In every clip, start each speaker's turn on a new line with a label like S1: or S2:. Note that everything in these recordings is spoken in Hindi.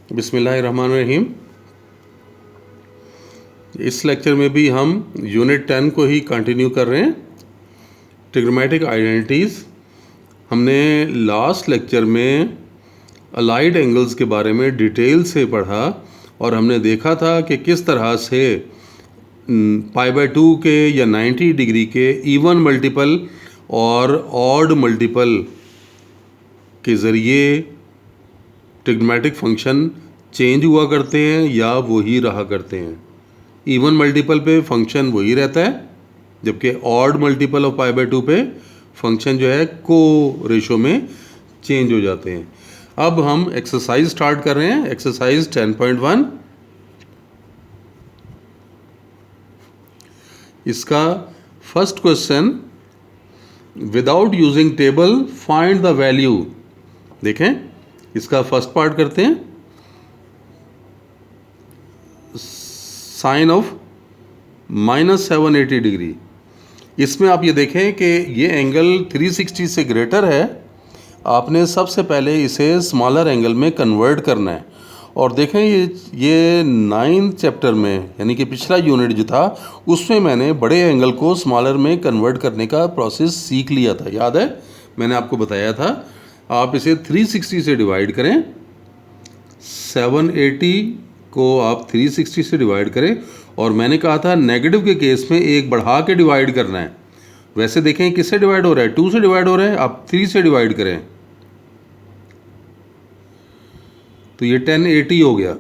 S1: बिस्मिल्लाहिर्रहमानिर्रहीम। इस लेक्चर में भी हम यूनिट 10 को ही कंटिन्यू कर रहे हैं, ट्रिग्नोमेट्रिक आइडेंटिटीज़। हमने लास्ट लेक्चर में अलाइड एंगल्स के बारे में डिटेल से पढ़ा और हमने देखा था कि किस तरह से π/2 के या 90 डिग्री के इवन मल्टीपल और ऑड मल्टीपल के ज़रिए ट्रिग्नोमेट्रिक फंक्शन चेंज हुआ करते हैं या वही रहा करते हैं। इवन मल्टीपल पे फंक्शन वही रहता है, जबकि ऑड मल्टीपल ऑफ π/2 पे फंक्शन जो है को रेशो में चेंज हो जाते हैं। अब हम एक्सरसाइज स्टार्ट कर रहे हैं, एक्सरसाइज 10.1। इसका first question, without using table find the value. देखें, इसका फर्स्ट पार्ट करते हैं, साइन ऑफ -780 डिग्री। इसमें आप ये देखें कि ये एंगल 360 से ग्रेटर है। आपने सबसे पहले इसे स्मॉलर एंगल में कन्वर्ट करना है। और देखें, ये 9th चैप्टर में, यानी कि पिछला यूनिट जो था उसमें मैंने बड़े एंगल को स्मॉलर में कन्वर्ट करने का प्रोसेस सीख लिया था। याद है, मैंने आपको बताया था आप इसे 360 से डिवाइड करें, 780 को आप 360 से डिवाइड करें, और मैंने कहा था नेगेटिव के केस में एक बढ़ा के डिवाइड करना है। वैसे देखें किससे डिवाइड हो रहा है, 2 से डिवाइड हो रहा है, आप 3 से डिवाइड करें तो ये 1080 हो गया।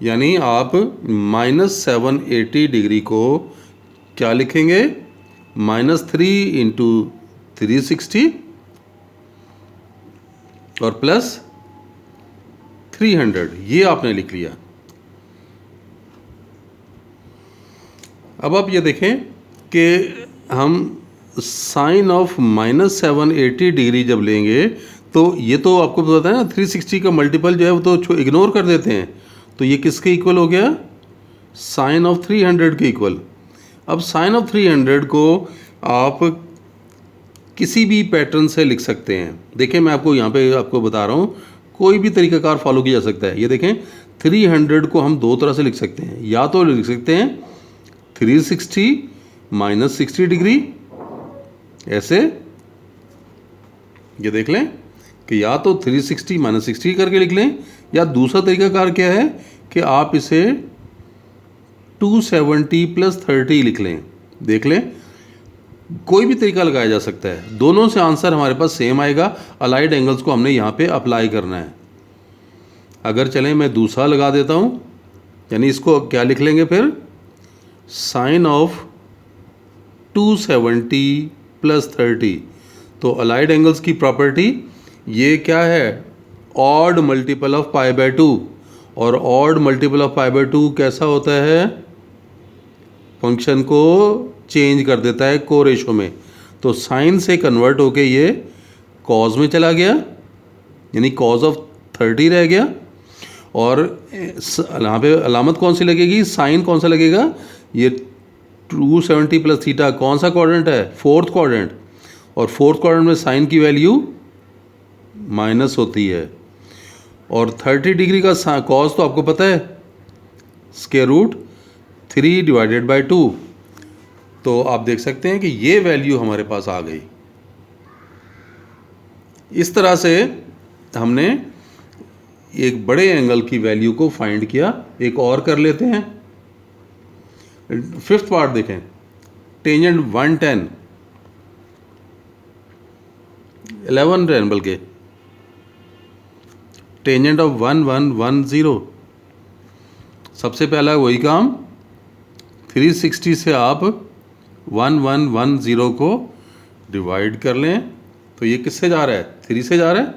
S1: यानी आप -780 डिग्री को क्या लिखेंगे, -3 इंटू 360 और प्लस 300, ये आपने लिख लिया। अब आप ये देखें कि हम साइन ऑफ -780 डिग्री जब लेंगे तो ये तो आपको पता है ना, 360 का मल्टीपल जो है वो तो इग्नोर कर देते हैं। तो ये किसके इक्वल हो गया, साइन ऑफ 300 के इक्वल। अब साइन ऑफ 300 को आप किसी भी पैटर्न से लिख सकते हैं। देखें, मैं आपको यहाँ पे आपको बता रहा हूँ, कोई भी तरीकाकार फॉलो किया जा सकता है। ये देखें, 300 को हम दो तरह से लिख सकते हैं। या तो लिख सकते हैं 360 -60 डिग्री, ऐसे। ये देख लें कि या तो 360 -60 करके लिख लें, या दूसरा तरीकाकार क्या है कि आप इसे 270 + 30 लिख लें। देख लें, कोई भी तरीका लगाया जा सकता है, दोनों से आंसर हमारे पास सेम आएगा। अलाइड एंगल्स को हमने यहाँ पे अप्लाई करना है। अगर चलें मैं दूसरा लगा देता हूँ, यानी इसको क्या लिख लेंगे फिर, साइन ऑफ 270 + 30। तो अलाइड एंगल्स की प्रॉपर्टी ये क्या है, ऑड मल्टीपल ऑफ π/2। और ऑड मल्टीपल ऑफ π/2 कैसा होता है, फंक्शन को चेंज कर देता है को रेशो में। तो साइन से कन्वर्ट होके ये कॉज में चला गया, यानी कॉज ऑफ 30 रह गया। और यहाँ पे अलामत कौन सी लगेगी, साइन कौन सा लगेगा, ये 270 + थीटा कौन सा क्वाड्रेंट है, 4th क्वाड्रेंट। और 4th क्वाड्रेंट में साइन की वैल्यू माइनस होती है। और 30 डिग्री का कॉस तो आपको पता है, √3/2। तो आप देख सकते हैं कि ये वैल्यू हमारे पास आ गई। इस तरह से हमने एक बड़े एंगल की वैल्यू को फाइंड किया। एक और कर लेते हैं, 5th पार्ट देखें, टेंजेंट 110 1110 बल्कि टेंजेंट ऑफ 1110। सबसे पहला वही काम, 360 से आप 1110 को डिवाइड कर लें। तो ये किससे जा रहा है, 3 से जा रहा है,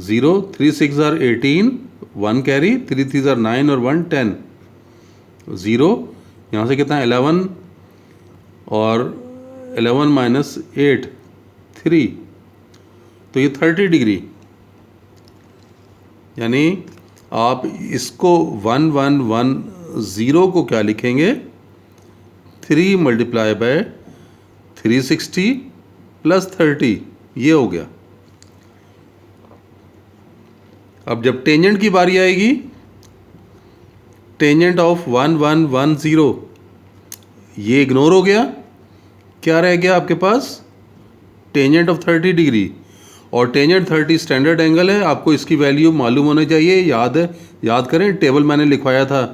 S1: 0 3 6 are 18, 1 कैरी, 3 3 are 9 और 1 10, 0 यहाँ से कितना 11 और 11 - 8 3, तो ये 30 डिग्री। यानी आप इसको 1110 को क्या लिखेंगे, 3 × 360 + 30, ये हो गया। अब जब टेंजेंट की बारी आएगी, टेंजेंट ऑफ 1110 ये इग्नोर हो गया, क्या रह गया आपके पास, टेंजेंट ऑफ 30 डिग्री। और टेंजेंट 30 स्टैंडर्ड एंगल है, आपको इसकी वैल्यू मालूम होनी चाहिए, याद करें, टेबल मैंने लिखवाया था।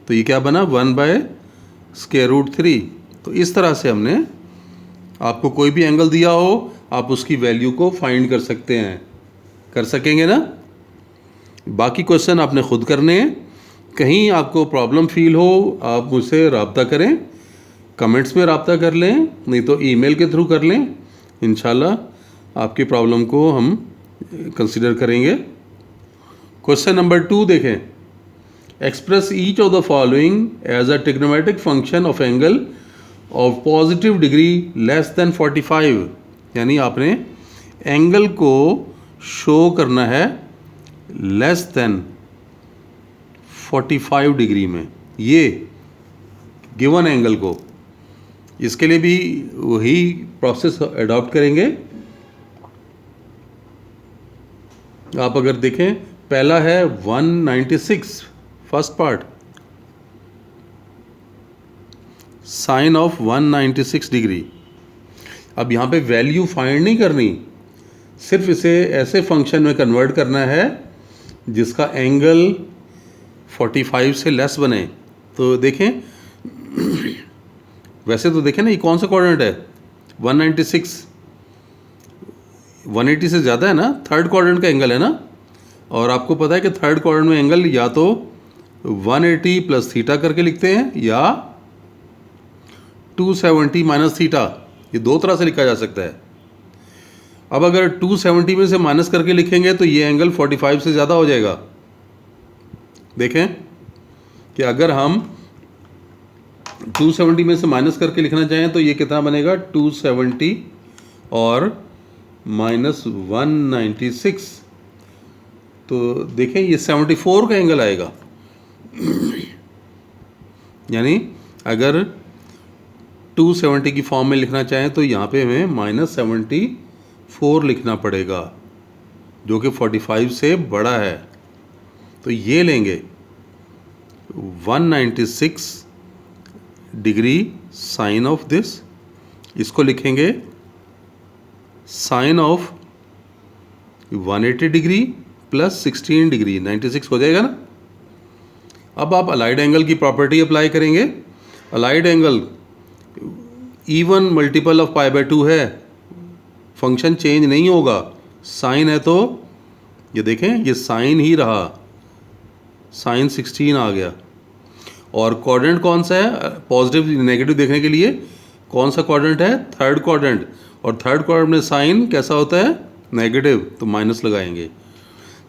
S1: तो ये क्या बना, 1/√3। तो इस तरह से हमने, आपको कोई भी एंगल दिया हो आप उसकी वैल्यू को फाइंड कर सकते हैं, कर सकेंगे ना। बाकी क्वेश्चन आपने खुद करने हैं। कहीं आपको प्रॉब्लम फील हो आप मुझसे रब्ता करें, कमेंट्स में रब्ता कर लें, नहीं तो ईमेल के थ्रू कर लें। इंशाल्लाह आपकी प्रॉब्लम को हम कंसिडर करेंगे। क्वेश्चन नंबर 2 देखें। Express each of the following as a trigonometric function of angle of positive degree less than 45। यानी आपने एंगल को शो करना है लेस देन 45 डिग्री में, ये गिवन एंगल को। इसके लिए भी वही प्रोसेस अडॉप्ट करेंगे। आप अगर देखें, पहला है 196, first part, sine of 196 degree. अब यहाँ पे वैल्यू फाइंड नहीं करनी, सिर्फ इसे ऐसे फंक्शन में कन्वर्ट करना है जिसका एंगल 45 से लेस बने। तो देखें, वैसे तो देखें ना, ये कौन सा क्वाड्रेंट है, 196, 180 से ज़्यादा है ना, थर्ड क्वाड्रेंट का एंगल है ना। और आपको पता है कि थर्ड क्वाड्रेंट में एंगल या तो 180 प्लस थीटा करके लिखते हैं या 270 माइनस थीटा, ये दो तरह से लिखा जा सकता है। अब अगर 270 में से माइनस करके लिखेंगे तो ये एंगल 45 से ज़्यादा हो जाएगा। देखें कि अगर हम 270 में से माइनस करके लिखना चाहें तो ये कितना बनेगा, 270 और माइनस 196, तो देखें ये 74 का एंगल आएगा। यानी अगर 270 की फॉर्म में लिखना चाहें तो यहाँ पे हमें -74 लिखना पड़ेगा, जो कि 45 से बड़ा है। तो ये लेंगे 196 डिग्री साइन ऑफ दिस, इसको लिखेंगे sine of 180 degree plus 16 degree, 96 हो जाएगा ना। अब आप अलाइड एंगल की प्रॉपर्टी अप्लाई करेंगे। Allied angle even multiple of π/2 है, फंक्शन चेंज नहीं होगा। साइन है तो ये देखें, ये साइन ही रहा, साइन 16 आ गया। और क्वाड्रेंट कौन सा है, पॉजिटिव नेगेटिव देखने के लिए कौन सा क्वाड्रेंट है, थर्ड क्वाड्रेंट। और थर्ड क्वाड्रेंट में साइन कैसा होता है, नेगेटिव, तो माइनस लगाएंगे।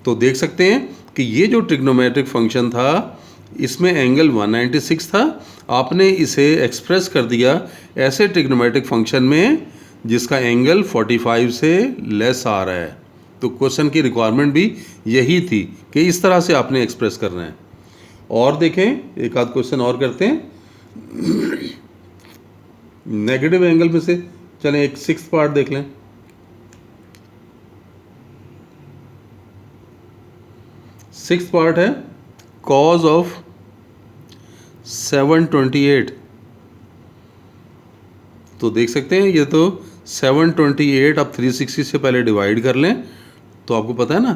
S1: तो देख सकते हैं कि ये जो ट्रिग्नोमेट्रिक फंक्शन था इसमें एंगल 196 था, आपने इसे एक्सप्रेस कर दिया ऐसे ट्रिग्नोमेट्रिक फंक्शन में जिसका एंगल 45 से लेस आ रहा है। तो क्वेश्चन की रिक्वायरमेंट भी यही थी कि इस तरह से आपने एक्सप्रेस करना है। और देखें, एक आध क्वेश्चन और करते हैं। नेगेटिव एंगल में से चलें एक 6th पार्ट देख लें। सिक्स्थ पार्ट है कॉज ऑफ 728। तो देख सकते हैं ये तो 728 आप 360 से पहले डिवाइड कर लें तो आपको पता है ना,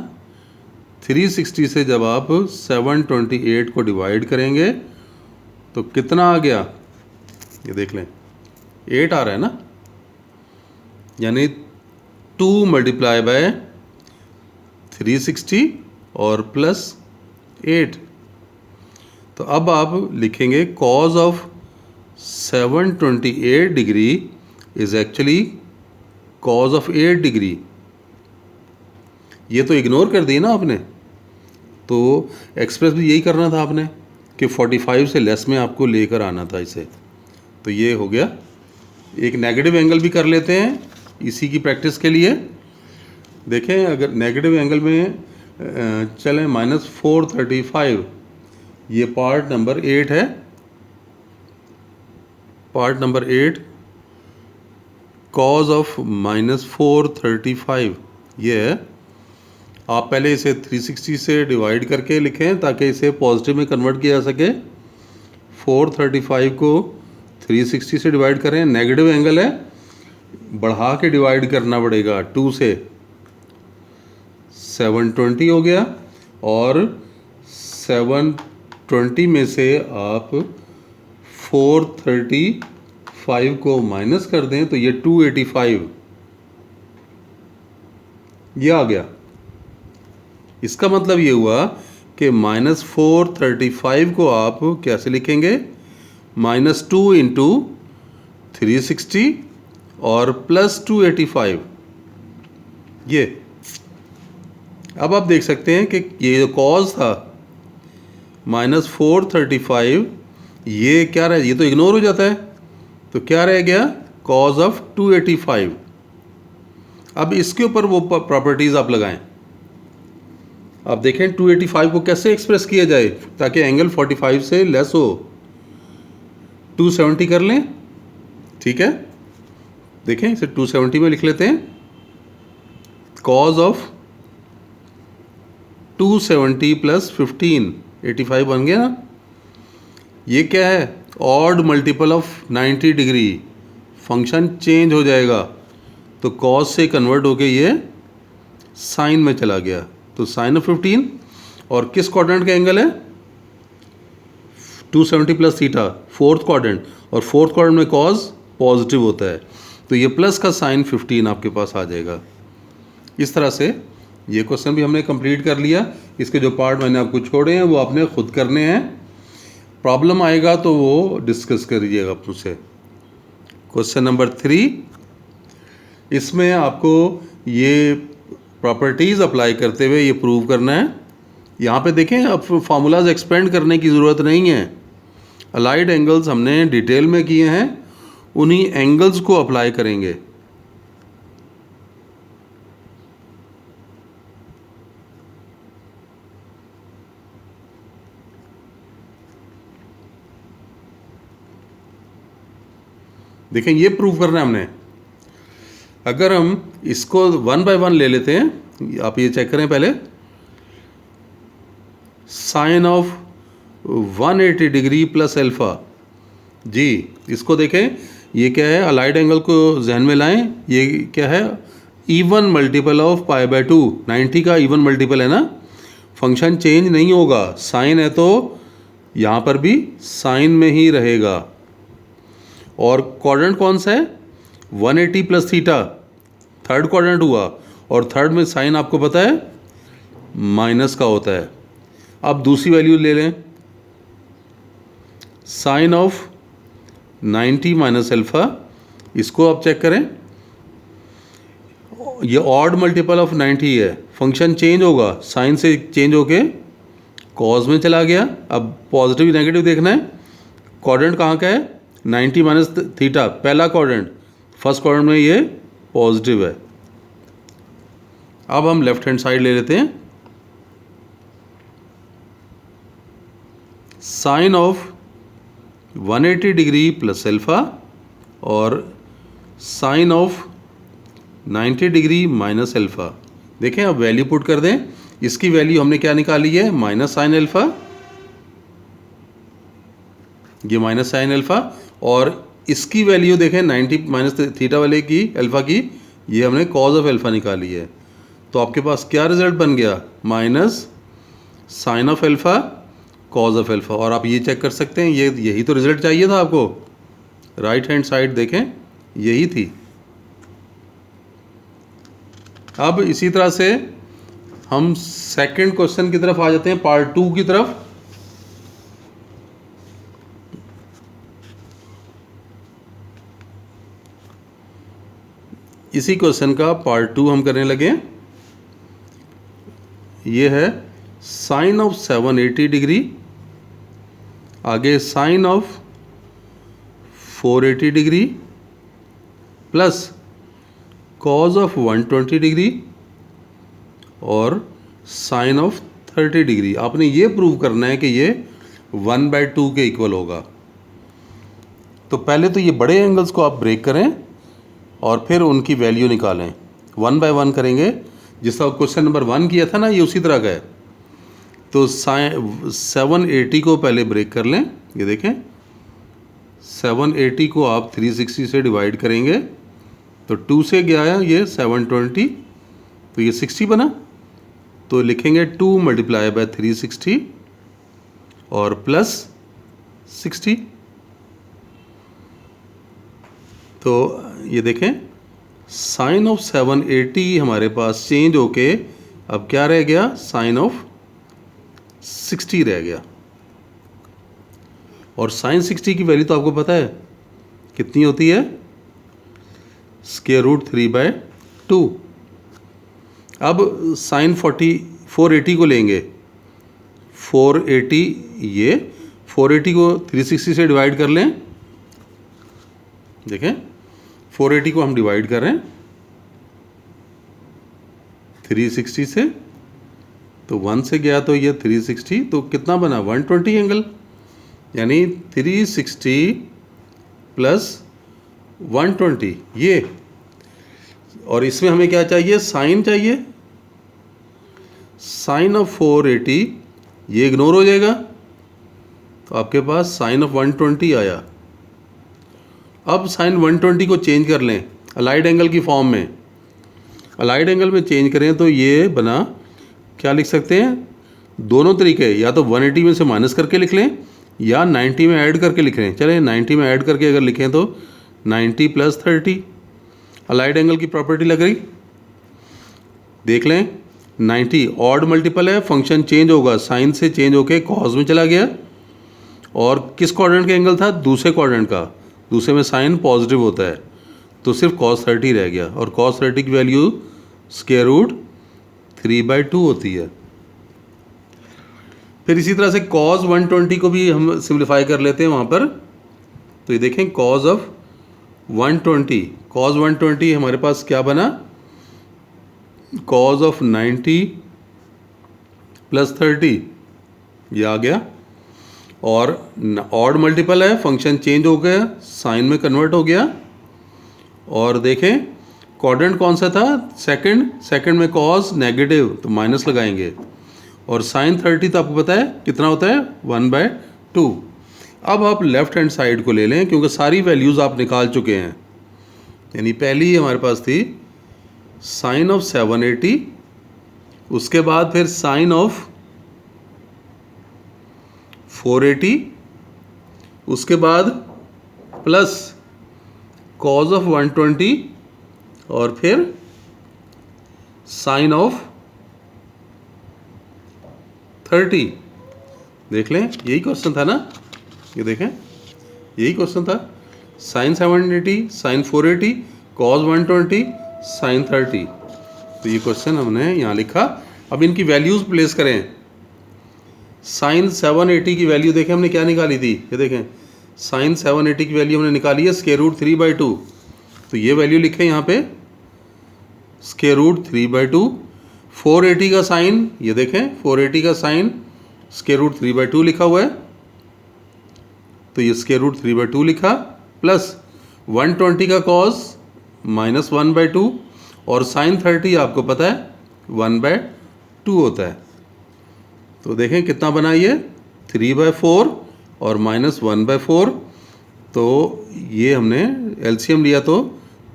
S1: 360 से जब आप 728 को डिवाइड करेंगे तो कितना आ गया, ये देख लें 8 आ रहा है ना। यानी 2 मल्टीप्लाई बाय 360 और प्लस 8। तो अब आप लिखेंगे cause of 728 degree is actually cause of 8 degree. ये तो इग्नोर कर दी ना आपने, तो एक्सप्रेस भी यही करना था आपने कि 45 से लेस में आपको लेकर आना था इसे। तो ये हो गया। एक नेगेटिव एंगल भी कर लेते हैं इसी की प्रैक्टिस के लिए। देखें, अगर नेगेटिव एंगल में चलें -435, ये पार्ट नंबर 8 है। पार्ट नंबर 8 कॉज ऑफ -435 ये है। आप पहले इसे 360 से डिवाइड करके लिखें ताकि इसे पॉजिटिव में कन्वर्ट किया जा सके। 435 को 360 से डिवाइड करें, नेगेटिव एंगल है, बढ़ा के डिवाइड करना पड़ेगा 2 से, 720 हो गया। और 720 में से आप 435 को माइनस कर दें तो ये 285 ये आ गया। इसका मतलब ये हुआ कि -435 को आप कैसे लिखेंगे, -2 इंटू 360 और +285 ये। अब आप देख सकते हैं कि ये जो कॉज था -435 ये क्या रहा, ये तो इग्नोर हो जाता है, तो क्या रह गया, कॉज ऑफ 285। अब इसके ऊपर वो प्रॉपर्टीज़ आप लगाएं। आप देखें 285 को कैसे एक्सप्रेस किया जाए ताकि एंगल 45 से लेस हो। 270 कर लें, ठीक है, देखें इसे 270 में लिख लेते हैं। कॉज ऑफ 270 + 15 85 बन गया ना। ये क्या है, odd multiple of 90 degree, function change हो जाएगा तो कॉस से कन्वर्ट होके ये साइन में चला गया, तो साइन ऑफ 15। और किस क्वाड्रेंट का एंगल है, 270 + थीटा, फोर्थ क्वाड्रेंट, और फोर्थ क्वाड्रेंट में कॉस पॉजिटिव होता है, तो ये प्लस का साइन 15 आपके पास आ जाएगा। इस तरह से ये क्वेश्चन भी हमने कंप्लीट कर लिया। इसके जो पार्ट मैंने आपको छोड़े हैं वो आपने खुद करने हैं। प्रॉब्लम आएगा तो वो डिस्कस करिएगा मुझसे। क्वेश्चन नंबर 3, इसमें आपको ये प्रॉपर्टीज़ अप्लाई करते हुए ये प्रूव करना है। यहाँ पे देखें, अब फार्मूलाज एक्सपेंड करने की ज़रूरत नहीं है। अलाइड एंगल्स हमने डिटेल में किए हैं, उन्हीं एंगल्स को अप्लाई करेंगे। देखें ये प्रूव करना है हमने। अगर हम इसको 1 बाय 1 ले लेते हैं, आप ये चेक करें पहले, sine of 180 degree plus alpha जी, इसको देखें ये क्या है, अलाइड एंगल को जहन में लाएं। ये क्या है, इवन मल्टीपल ऑफ π/2, 90 का इवन मल्टीपल है ना, फंक्शन चेंज नहीं होगा। साइन है तो यहाँ पर भी साइन में ही रहेगा। और क्वाड्रेंट कौन सा है, 180 + थीटा, थर्ड क्वाड्रेंट हुआ, और थर्ड में साइन आपको पता है माइनस का होता है। अब दूसरी वैल्यू ले लें, साइन ऑफ 90 - अल्फ़ा, इसको आप चेक करें, ये ऑड मल्टीपल ऑफ 90 है, फंक्शन चेंज होगा, साइन से चेंज होके कॉज में चला गया। अब पॉजिटिव नेगेटिव देखना है, क्वाड्रेंट कहाँ का है, 90 - थीटा, पहला क्वाड्रेंट, फर्स्ट क्वाड्रेंट में ये पॉजिटिव है। अब हम लेफ्ट हैंड साइड ले लेते हैं, sine of 180 degree plus alpha और sine of 90 degree minus alpha. देखें अब वैल्यू पुट कर दें, इसकी वैल्यू हमने क्या निकाली है, माइनस साइन अल्फ़ा, ये माइनस साइन अल्फ़ा, और इसकी वैल्यू देखें 90 - थीटा वाले की, अल्फ़ा की, ये हमने कॉज ऑफ अल्फ़ा निकाली है। तो आपके पास क्या रिजल्ट बन गया, minus sine of alpha cos of alpha. और आप ये चेक कर सकते हैं, ये यही तो रिजल्ट चाहिए था आपको। राइट हैंड साइड देखें, यही थी। अब इसी तरह से हम सेकंड क्वेश्चन की तरफ आ जाते हैं, पार्ट 2 की तरफ। इसी क्वेश्चन का पार्ट 2 हम करने लगे। ये है साइन ऑफ 780 डिग्री, आगे sine of 480 degree plus cos of 120 degree और साइन ऑफ 30 डिग्री। आपने ये प्रूव करना है कि ये 1/2 के इक्वल होगा। तो पहले तो ये बड़े एंगल्स को आप ब्रेक करें और फिर उनकी वैल्यू निकालें, 1 बाय 1 करेंगे। जिस तरह क्वेश्चन नंबर 1 किया था ना, ये उसी तरह का है। तो 780 को पहले ब्रेक कर लें। ये देखें 780 को आप 360 से डिवाइड करेंगे तो 2 से गया है ये 720, तो ये 60 बना। तो लिखेंगे 2 मल्टीप्लाई बाय 360 और प्लस 60। तो ये देखें साइन ऑफ 780 हमारे पास चेंज होके अब क्या रह गया, साइन ऑफ 60 रह गया। और साइन 60 की वैल्यू तो आपको पता है कितनी होती है, स्क्वायर रूट 3/2। अब साइन 480 को लेंगे, 480 ये 480 को 360 से डिवाइड कर लें। देखें 480 को हम डिवाइड कर रहे हैं 360 से, तो 1 से गया तो ये 360, तो कितना बना 120 एंगल, यानी 360 प्लस 120 ये। और इसमें हमें क्या चाहिए, साइन चाहिए। साइन ऑफ 480 ये इग्नोर हो जाएगा, तो आपके पास साइन ऑफ 120 आया। अब साइन 120 को चेंज कर लें अलाइड एंगल की फॉर्म में। अलाइड एंगल में चेंज करें तो ये बना, क्या लिख सकते हैं, दोनों तरीके, या तो 180 में से माइनस करके लिख लें या 90 में ऐड करके लिख लें। चलें 90 में ऐड करके अगर लिखें तो 90 प्लस 30 अलाइड एंगल की प्रॉपर्टी लग रही। देख लें 90 ऑड मल्टीपल है, फंक्शन चेंज होगा, साइन से चेंज होके कॉस में चला गया। और किस क्वाड्रेंट का एंगल था, दूसरे क्वाड्रेंट का, दूसरे में साइन पॉजिटिव होता है, तो सिर्फ cos 30 रह गया। और cos 30 की वैल्यू स्क्वायर रूट 3/2 होती है। फिर इसी तरह से cos 120 को भी हम सिंप्लीफाई कर लेते हैं वहाँ पर। तो ये देखें cos ऑफ 120 हमारे पास क्या बना, cos ऑफ 90 प्लस 30 ये आ गया। और ऑड मल्टीपल है, फंक्शन चेंज हो गया, साइन में कन्वर्ट हो गया। और देखें क्वाड्रेंट कौन सा था, सेकंड में cos नेगेटिव, तो माइनस लगाएंगे। और साइन 30 तो आपको पता है कितना होता है, 1/2। अब आप लेफ्ट हैंड साइड को ले लें, क्योंकि सारी वैल्यूज़ आप निकाल चुके हैं। यानी पहली हमारे पास थी साइन ऑफ 780, उसके बाद फिर साइन ऑफ 480, उसके बाद प्लस cos ऑफ 120 और फिर साइन ऑफ 30। देख लें यही क्वेश्चन था ना, ये देखें यही क्वेश्चन था, साइन 780, साइन 480, cos 120, साइन 30। तो ये क्वेश्चन हमने यहाँ लिखा। अब इनकी वैल्यूज़ प्लेस करें। साइन 780 की वैल्यू देखें हमने क्या निकाली थी, ये देखें साइन 780 की वैल्यू हमने निकाली है स्क्वायर रूट 3/2। तो ये वैल्यू लिखें यहाँ पे स्क्वायर रूट 3/2। 480 का साइन, ये देखें 480 का साइन स्क्वायर रूट 3/2 लिखा हुआ है, तो ये स्क्वायर रूट 3/2 लिखा, प्लस 120 का cos माइनस 1/2, और साइन 30 आपको पता है 1/2 होता है। तो देखें कितना बना ये 3/4 और माइनस 1/4। तो ये हमने एलसीएम लिया तो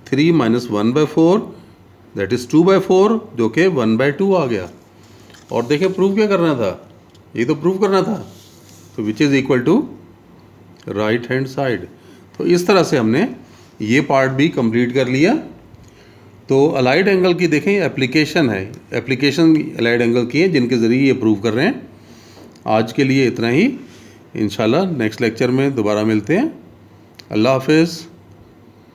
S1: 3 माइनस 1/4 दैट इज़ 2/4, जो कि 1/2 आ गया। और देखें प्रूव क्या करना था, ये तो प्रूव करना था, तो which is equal to right hand side. तो इस तरह से हमने ये पार्ट भी कंप्लीट कर लिया। तो अलाइड एंगल की देखें एप्लीकेशन है, एप्लीकेशन अलाइड एंगल की है जिनके ज़रिए ये प्रूव कर रहे हैं। आज के लिए इतना ही, इंशाल्लाह नेक्स्ट लेक्चर में दोबारा मिलते हैं। अल्लाह हाफिज़।